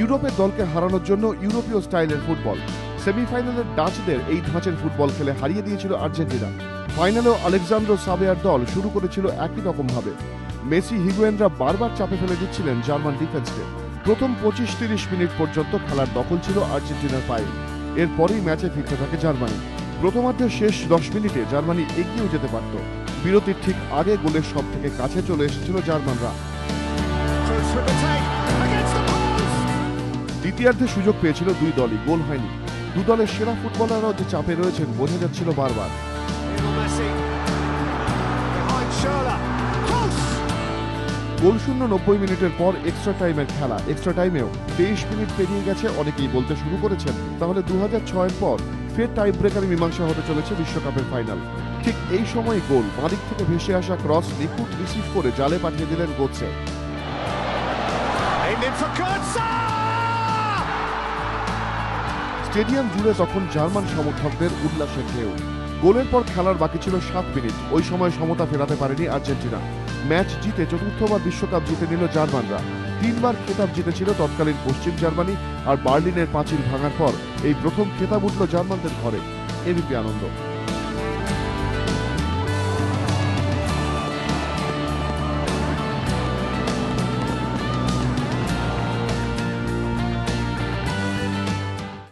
ইউরোপের দলকে হারানোর জন্য ইউরোপীয় স্টাইলের ফুটবল। সেমিফাইনালের ডাচদের এই ধাঁচের ফুটবল খেলে হারিয়ে দিয়েছিল আর্জেন্টিনা। ফাইনালেও আলেক্সান্দ্রো সাবেয়ার দল শুরু করেছিল একই রকমভাবে। মেসি, হিগুয়েনরা বারবার চাপে ফেলে দিচ্ছিলেন জার্মান ডিফেন্সকে। প্রথম 25-30 মিনিট পর্যন্ত খেলার দখল ছিল আর্জেন্টিনার পায়ে। এরপরেই ম্যাচে ফিরতে থাকে জার্মানি। প্রথমার্ধের শেষ 10 মিনিটে জার্মানি এগিয়েও যেতে পারত। বিরতির ঠিক আগে গোলের সব থেকে কাছে চলে এসেছিল জার্মানরা। দ্বিতীয়ার্ধে সুযোগ পেয়েছিল দুই দলই, গোল হয়নি। দু দলের সেরা ফুটবলাররাও যে চাপে রয়েছেন বোঝা যাচ্ছিল বারবার। গোলশূন্য 90 মিনিটের পর এক্সট্রা টাইমের খেলা। এক্সট্রা টাইমেও 23 মিনিট পেরিয়ে গেছে। অনেকেই বলতে শুরু করেছেন তাহলে 2006-এর পর ফের টাই ব্রেকারে মীমাংসা হতে চলেছে বিশ্বকাপের ফাইনাল। ঠিক এই সময় গোল, বাঁদিক থেকে ভেসে আসা ক্রস নিখুঁত রিসিভ করে জালে পাঠিয়ে দিলেন গোৎসে। স্টেডিয়াম জুড়ে তখন জার্মান সমর্থকদের উল্লাসের ঢেউ। গোলের পর খেলার বাকি ছিল 7 মিনিট। ওই সময় সমতা ফেরাতে পারেনি আর্জেন্টিনা। ম্যাচ জিতে চতুর্থবার বিশ্বকাপ জিতে নিল জার্মানরা। 3 বার খেতাব জিতেছিল তৎকালীন পশ্চিম জার্মানি। আর বার্লিনের পাঁচিল ভাঙার পর এই প্রথম খেতাব উঠল জার্মানদের ঘরে। এবিপি আনন্দ।